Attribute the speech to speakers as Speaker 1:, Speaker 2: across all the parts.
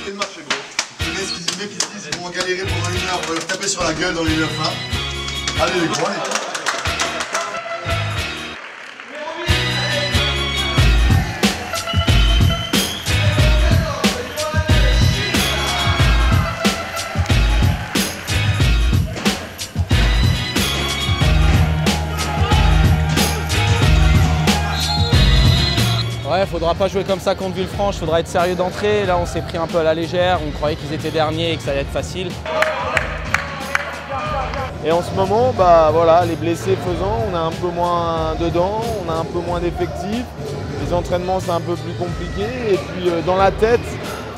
Speaker 1: qualité de match, gros. Les mecs qui se disent ils vont galérer pendant 1 heure, on va leur taper sur la gueule dans les 1 heure 20. Allez les gros, allez.
Speaker 2: Ouais, faudra pas jouer comme ça contre Villefranche, faudra être sérieux d'entrée. Là, on s'est pris un peu à la légère, on croyait qu'ils étaient derniers et que ça allait être facile.
Speaker 3: Et en ce moment, bah voilà, les blessés faisant, on a un peu moins dedans, on a un peu moins d'effectifs. Les entraînements, c'est un peu plus compliqué. Et puis dans la tête,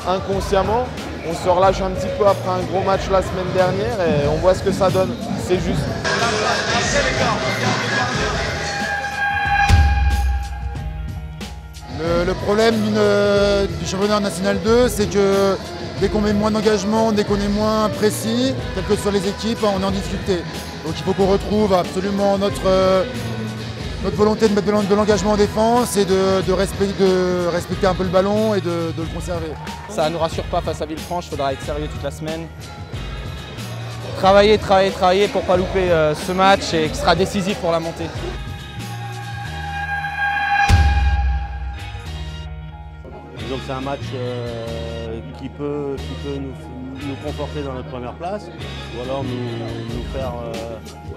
Speaker 3: inconsciemment, on se relâche un petit peu après un gros match la semaine dernière et on voit ce que ça donne. C'est juste.
Speaker 4: Le problème du championnat national 2, c'est que dès qu'on met moins d'engagement, dès qu'on est moins précis, quelles que soient les équipes, on est en difficulté. Donc il faut qu'on retrouve absolument notre volonté de mettre de l'engagement en défense et de respecter un peu le ballon et de le conserver.
Speaker 2: Ça ne nous rassure pas face à Villefranche, faudra être sérieux toute la semaine. Travailler pour ne pas louper ce match et qui sera décisif pour la montée.
Speaker 5: Disons que c'est un match qui peut nous conforter dans notre première place ou alors nous faire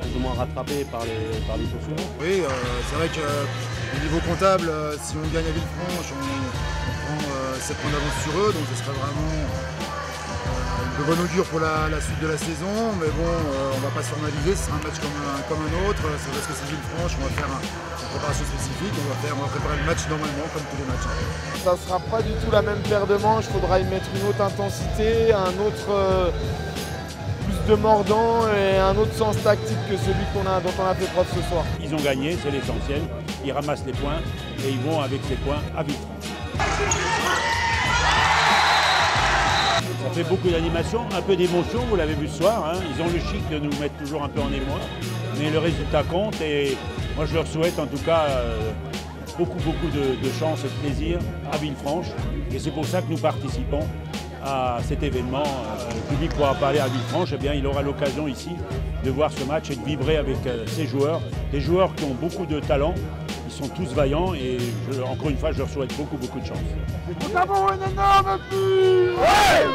Speaker 5: plus ou moins rattraper par les tours suivants.
Speaker 4: Oui, c'est vrai qu'au niveau comptable, si on gagne à Villefranche, on prend 7 points d'avance sur eux, donc ce serait vraiment de bon augure pour la suite de la saison. Mais bon, on ne va pas se formaliser, ce sera un match comme un autre. C'est parce que c'est Villefranche, on va faire une préparation spécifique, on va préparer le match normalement comme tous les matchs.
Speaker 3: Ça ne sera pas du tout la même paire de manches, il faudra y mettre une autre intensité, plus de mordant et un autre sens tactique que celui dont on a fait preuve ce soir.
Speaker 6: Ils ont gagné, c'est l'essentiel, ils ramassent les points et ils vont avec ces points à Villefranche. Ça fait beaucoup d'animation, un peu d'émotion, vous l'avez vu ce soir, hein. Ils ont le chic de nous mettre toujours un peu en émoi, mais le résultat compte et moi je leur souhaite en tout cas beaucoup de chance et de plaisir à Villefranche et c'est pour ça que nous participons à cet événement. Le public pourra parler à Villefranche, eh bien il aura l'occasion ici de voir ce match et de vibrer avec ces joueurs, des joueurs qui ont beaucoup de talent, ils sont tous vaillants et encore une fois je leur souhaite beaucoup de chance.
Speaker 3: Nous avons un énorme but! Ouais!